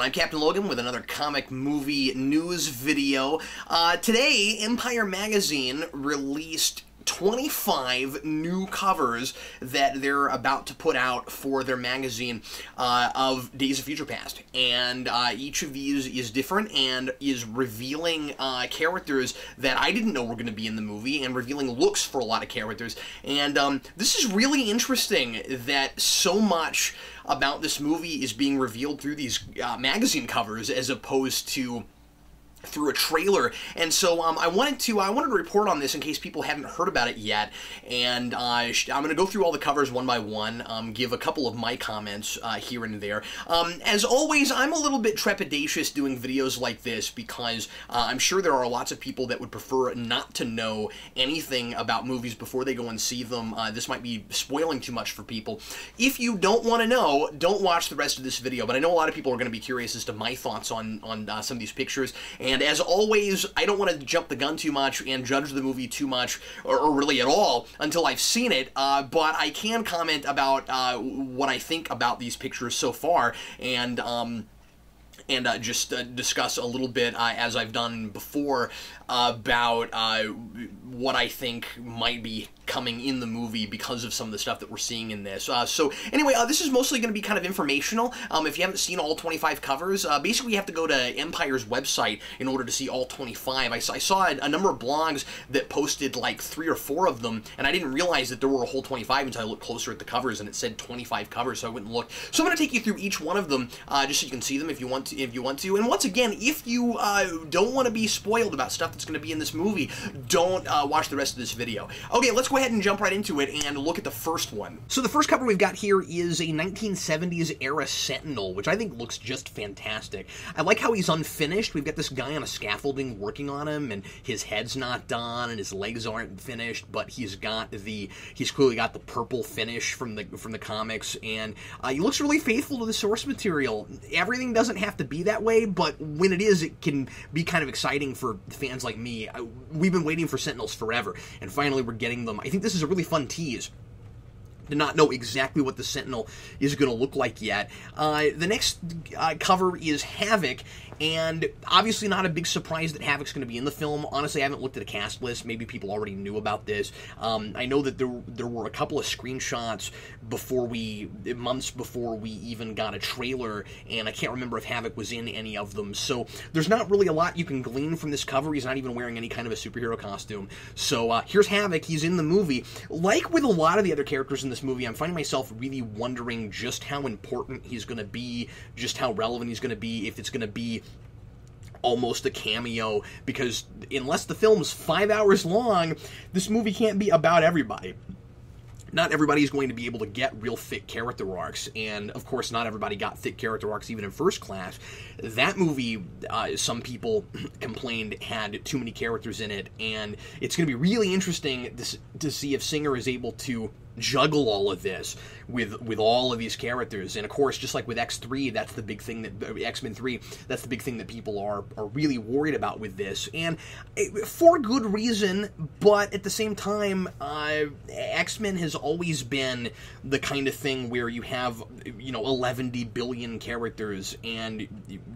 everyone, I'm Captain Logan with another comic movie news video. Today, Empire Magazine released 25 new covers that they're about to put out for their magazine of Days of Future Past. And each of these is different and is revealing characters that I didn't know were going to be in the movie and revealing looks for a lot of characters. And this is really interesting that so much about this movie is being revealed through these magazine covers as opposed to through a trailer. And so I wanted to report on this in case people haven't heard about it yet, and I'm going to go through all the covers one by one, give a couple of my comments here and there. As always, I'm a little bit trepidatious doing videos like this because I'm sure there are lots of people that would prefer not to know anything about movies before they go and see them. This might be spoiling too much for people. If you don't want to know, don't watch the rest of this video, but I know a lot of people are going to be curious as to my thoughts on some of these pictures. And as always, I don't want to jump the gun too much and judge the movie too much, or really at all, until I've seen it, but I can comment about what I think about these pictures so far, and just discuss a little bit, as I've done before, about what I think might be coming in the movie because of some of the stuff that we're seeing in this. So anyway, this is mostly going to be kind of informational. If you haven't seen all 25 covers, basically you have to go to Empire's website in order to see all 25. I saw a number of blogs that posted like 3 or 4 of them, and I didn't realize that there were a whole 25 until I looked closer at the covers, and it said 25 covers, so I went and looked. So I'm going to take you through each one of them, just so you can see them if you want to. And once again, if you don't want to be spoiled about stuff that's going to be in this movie, don't watch the rest of this video. Okay, let's go ahead and jump right into it and look at the first one. So the first cover we've got here is a 1970s era Sentinel, which I think looks just fantastic. I like how he's unfinished. We've got this guy on a scaffolding working on him, and his head's not done, and his legs aren't finished, but he's clearly got the purple finish from the comics, and he looks really faithful to the source material. Everything doesn't have to be that way, but when it is, it can be kind of exciting for fans like me. We've been waiting for Sentinels forever, and finally we're getting them. I think this is a really fun tease to not know exactly what the Sentinel is going to look like yet. The next cover is Havoc, and obviously not a big surprise that Havoc's going to be in the film. Honestly, I haven't looked at a cast list. Maybe people already knew about this. I know that there were a couple of screenshots months before we even got a trailer, and I can't remember if Havoc was in any of them. So there's not really a lot you can glean from this cover. He's not even wearing any kind of a superhero costume. So here's Havoc. He's in the movie. Like with a lot of the other characters in this movie, I'm finding myself really wondering just how important he's going to be, just how relevant he's going to be, if it's going to be almost a cameo, because unless the film's 5 hours long, this movie can't be about everybody. Not everybody is going to be able to get real thick character arcs, and of course not everybody got thick character arcs even in First Class. That movie, some people complained, had too many characters in it, and it's going to be really interesting to see if Singer is able to juggle all of this with all of these characters. And of course, just like with X3, that's the big thing that X-Men 3, that's the big thing that people are really worried about with this, and for good reason. But at the same time, X-Men has always been the kind of thing where you have 11 billion characters, and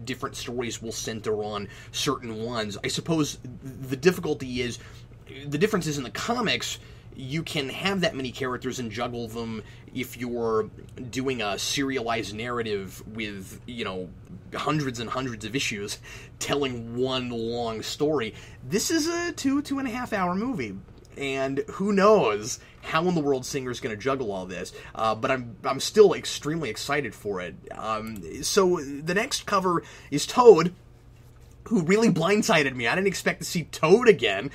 different stories will center on certain ones. I suppose the difference is in the comics. You can have that many characters and juggle them if you're doing a serialized narrative with, hundreds and hundreds of issues telling one long story. This is a 2.5 hour movie, and who knows how in the world Singer's going to juggle all this, but I'm still extremely excited for it. So the next cover is Toad, who really blindsided me. I didn't expect to see Toad again.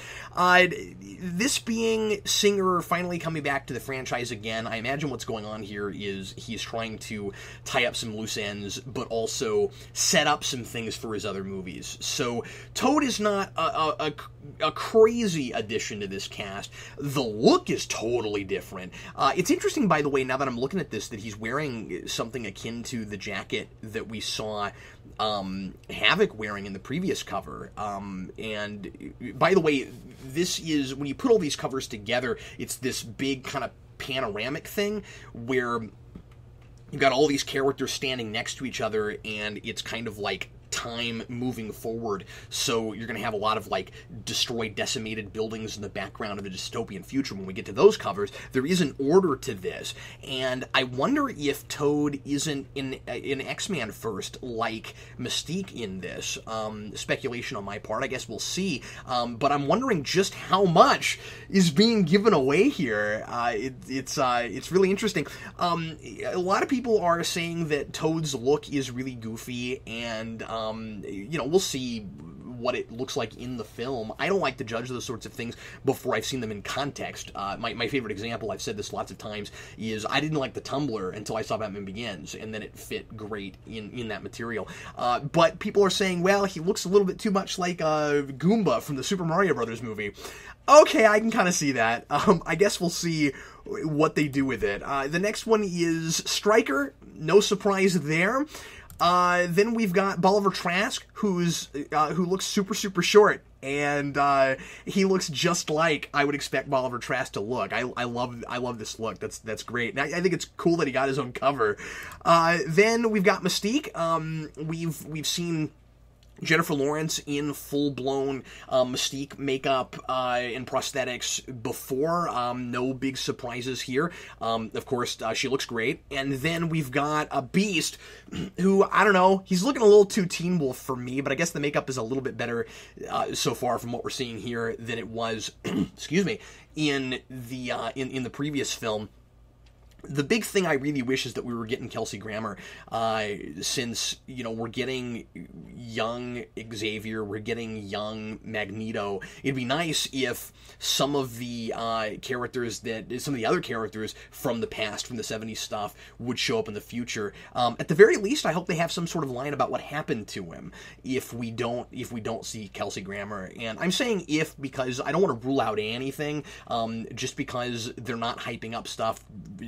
This being Singer finally coming back to the franchise again, I imagine what's going on here is he's trying to tie up some loose ends, but also set up some things for his other movies. So Toad is not a crazy addition to this cast. The look is totally different. It's interesting, by the way, now that I'm looking at this, that he's wearing something akin to the jacket that we saw Havoc wearing in the previous cover. And by the way, this is, when you put all these covers together, it's this big kind of panoramic thing where you've got all these characters standing next to each other, and it's kind of like time moving forward, so you're going to have a lot of like destroyed, decimated buildings in the background of the dystopian future. When we get to those covers, there is an order to this, and I wonder if Toad isn't in X-Man first, like Mystique in this. Speculation on my part, I guess we'll see, but I'm wondering just how much is being given away here. It's really interesting. A lot of people are saying that Toad's look is really goofy, and we'll see what it looks like in the film. I don't like to judge those sorts of things before I've seen them in context. My favorite example, I've said this lots of times, is I didn't like the Tumbler until I saw Batman Begins, and then it fit great in that material. But people are saying, well, he looks a little bit too much like Goomba from the Super Mario Brothers movie. Okay, I can kind of see that. I guess we'll see what they do with it. The next one is Stryker. No surprise there. Then we've got Bolivar Trask, who looks super, super short, and he looks just like I would expect Bolivar Trask to look. I love this look. That's great. And I think it's cool that he got his own cover. Then we've got Mystique. We've seen Jennifer Lawrence in full-blown Mystique makeup and prosthetics before. No big surprises here. Of course, she looks great. And then we've got a Beast who, I don't know, he's looking a little too Teen Wolf for me, but I guess the makeup is a little bit better so far from what we're seeing here than it was, excuse me, in the previous film. The big thing I really wish is that we were getting Kelsey Grammer, since, we're getting young Xavier, we're getting young Magneto. It'd be nice if some of the other characters from the past, from the 70s stuff, would show up in the future. At the very least, I hope they have some sort of line about what happened to him if we don't see Kelsey Grammer. And I'm saying if because I don't want to rule out anything. Just because they're not hyping up stuff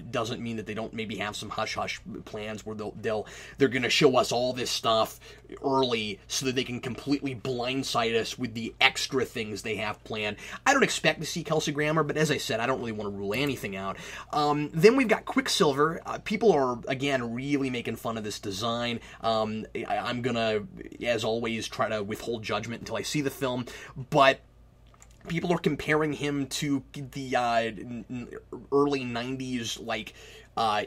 doesn't mean that they don't maybe have some hush-hush plans where they're going to show us all this stuff early so that they can completely blindside us with the extra things they have planned. I don't expect to see Kelsey Grammer, but as I said, I don't really want to rule anything out. Then we've got Quicksilver. People are, again, really making fun of this design. I'm going to, as always, try to withhold judgment until I see the film, but people are comparing him to the early 90s, like,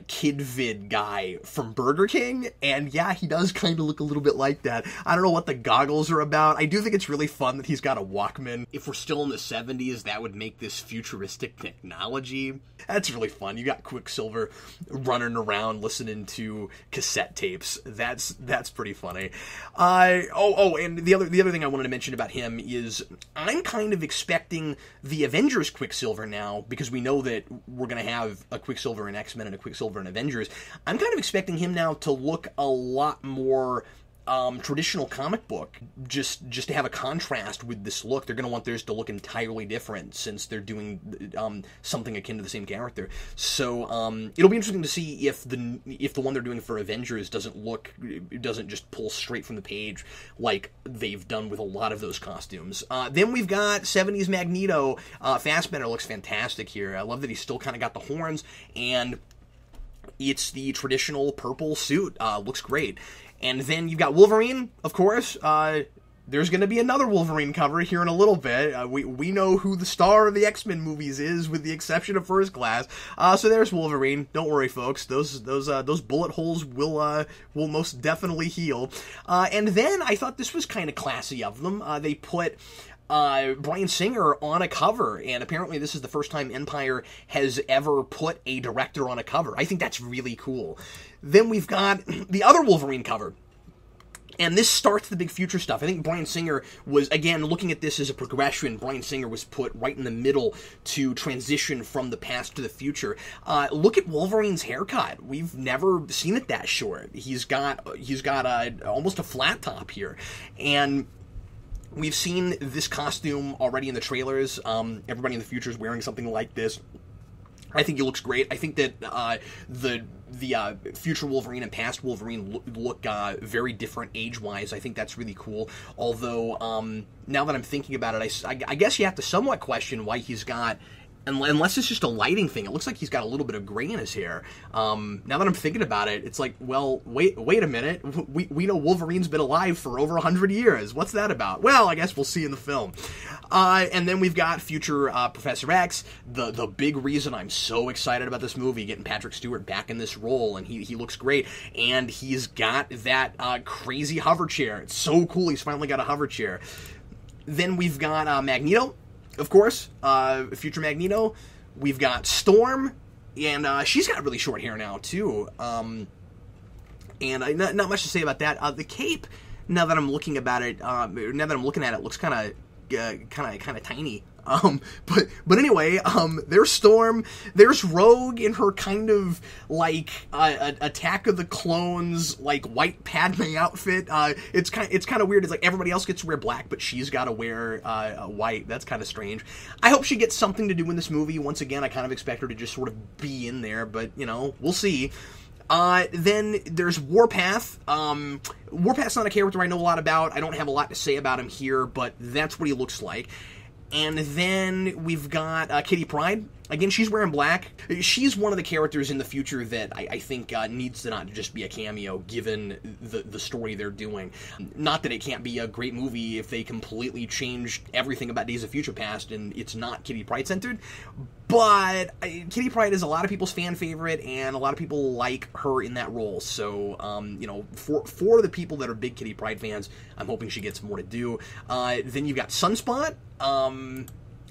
Kid Vid guy from Burger King, and yeah, he does kind of look a little bit like that. I don't know what the goggles are about. I do think it's really fun that he's got a Walkman. If we're still in the 70s, that would make this futuristic technology. That's really fun. You got Quicksilver running around listening to cassette tapes. That's pretty funny. And the other thing I wanted to mention about him is I'm kind of expecting the Avengers Quicksilver now, because we know that we're going to have a Quicksilver in X-Men and a Quicksilver in Avengers. I'm kind of expecting him now to look a lot more traditional comic book, just to have a contrast with this look. They're going to want theirs to look entirely different since they're doing something akin to the same character. So it'll be interesting to see if the one they're doing for Avengers doesn't just pull straight from the page like they've done with a lot of those costumes. Then we've got 70s Magneto. Fassbender looks fantastic here. I love that he's still kind of got the horns, and it's the traditional purple suit. Looks great. And then you've got Wolverine, of course. There's going to be another Wolverine cover here in a little bit. We know who the star of the X-Men movies is, with the exception of First Class. So there's Wolverine. Don't worry, folks. Those bullet holes will most definitely heal. And then I thought this was kind of classy of them. They put Bryan Singer on a cover, and apparently this is the first time Empire has ever put a director on a cover. I think that's really cool. Then we've got the other Wolverine cover, and this starts the big future stuff. I think Bryan Singer was, again, looking at this as a progression, Bryan Singer was put right in the middle to transition from the past to the future. Look at Wolverine's haircut. We've never seen it that short. He's got almost a flat top here, and we've seen this costume already in the trailers. Everybody in the future is wearing something like this. I think it looks great. I think that the future Wolverine and past Wolverine look very different age-wise. I think that's really cool. Although, now that I'm thinking about it, I guess you have to somewhat question why he's got Unless it's just a lighting thing. It looks like he's got a little bit of gray in his hair. Now that I'm thinking about it, it's like, well, wait a minute. We know Wolverine's been alive for over 100 years. What's that about? Well, I guess we'll see in the film. And then we've got future Professor X. The big reason I'm so excited about this movie, getting Patrick Stewart back in this role, and he looks great. And he's got that crazy hover chair. It's so cool. He's finally got a hover chair. Then we've got Magneto. Of course, future Magneto. We've got Storm, and she's got really short hair now too. And not much to say about that. The cape, now that I'm looking at it, looks kind of tiny. But anyway, there's Storm, there's Rogue in her kind of like Attack of the Clones like white Padme outfit. It's kind of weird. It's like everybody else gets to wear black, but she's got to wear white. That's kind of strange. I hope she gets something to do in this movie. Once again, I kind of expect her to just sort of be in there, but you know, we'll see. Then there's Warpath. Warpath's not a character I know a lot about. I don't have a lot to say about him here, but that's what he looks like. And then we've got Kitty Pryde. Again, she's wearing black. She's one of the characters in the future that I think needs to not just be a cameo, given the story they're doing. Not that it can't be a great movie if they completely change everything about Days of Future Past and it's not Kitty Pryde-centered, but Kitty Pryde is a lot of people's fan favorite, and a lot of people like her in that role. So, you know, for the people that are big Kitty Pryde fans, I'm hoping she gets more to do. Then you've got Sunspot.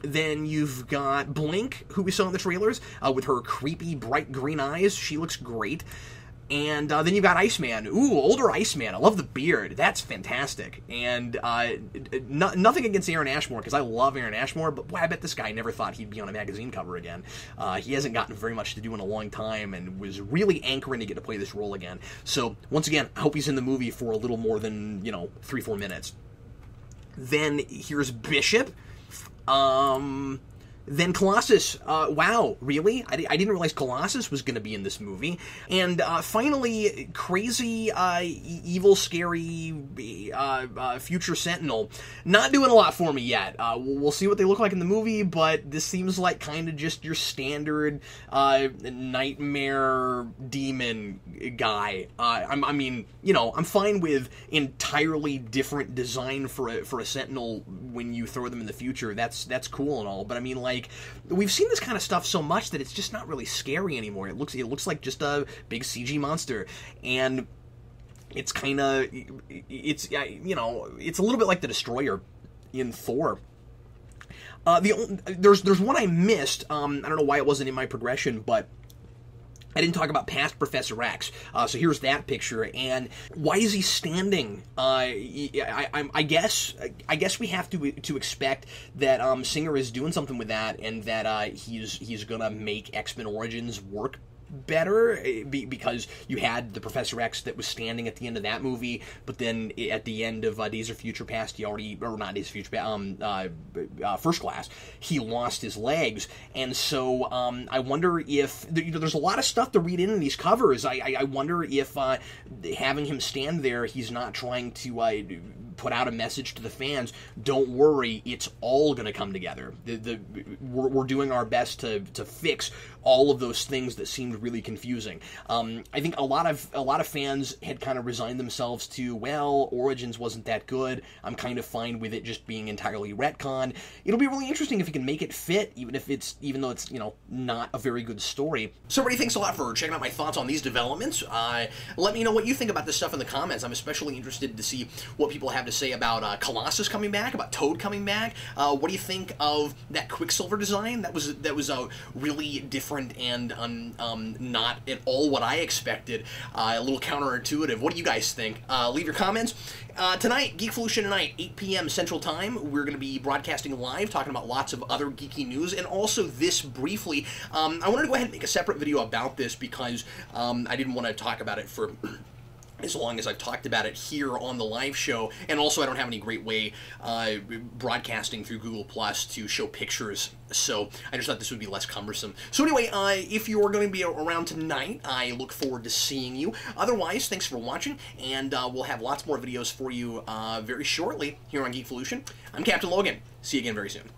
Then you've got Blink, who we saw in the trailers, with her creepy, bright green eyes. She looks great. And then you've got Iceman. Ooh, older Iceman. I love the beard. That's fantastic. And nothing against Aaron Ashmore, because I love Aaron Ashmore, but boy, I bet this guy never thought he'd be on a magazine cover again. He hasn't gotten very much to do in a long time, and was really anchoring to get to play this role again. So, once again, I hope he's in the movie for a little more than, 3-4 minutes. Then here's Bishop. Then Colossus. Wow, really? I didn't realize Colossus was going to be in this movie. And finally, crazy, evil, scary future Sentinel. Not doing a lot for me yet. We'll see what they look like in the movie, but this seems like kind of just your standard nightmare demon guy. I'm fine with entirely different design for a Sentinel when you throw them in the future. That's cool and all, but I mean, like, we've seen this kind of stuff so much that it's just not really scary anymore. It looks like just a big CG monster, and it's kind of it's a little bit like the Destroyer in Thor. There's one I missed. I don't know why it wasn't in my progression, but I didn't talk about past Professor X, so here's that picture. And why is he standing? I guess we have to expect that Singer is doing something with that, and that he's gonna make X-Men Origins work better, because you had the Professor X that was standing at the end of that movie, but then at the end of Days of Future Past, not Days of Future Past, First Class, he lost his legs, and so I wonder if there's a lot of stuff to read in these covers. I wonder if having him stand there, he's not trying to put out a message to the fans. Don't worry, it's all going to come together. We're doing our best to fix all of those things that seemed really confusing. I think a lot of fans had kind of resigned themselves to, well, Origins wasn't that good. I'm kind of fine with it just being entirely retconned. It'll be really interesting if he can make it fit, even though it's not a very good story. So, everybody, thanks a lot for checking out my thoughts on these developments. Let me know what you think about this stuff in the comments. I'm especially interested to see what people have to say about Colossus coming back, about Toad coming back. What do you think of that Quicksilver design? That was a really different and not at all what I expected. A little counterintuitive. What do you guys think? Leave your comments. Tonight, Geekvolution tonight, 8 p.m. Central Time. We're going to be broadcasting live, talking about lots of other geeky news, and also this briefly. I wanted to go ahead and make a separate video about this because I didn't want to talk about it for as long as I've talked about it here on the live show, and also I don't have any great way broadcasting through Google Plus to show pictures, so I just thought this would be less cumbersome. So anyway, if you're going to be around tonight, I look forward to seeing you. Otherwise, thanks for watching, and we'll have lots more videos for you very shortly here on Geekvolution. I'm Captain Logan. See you again very soon.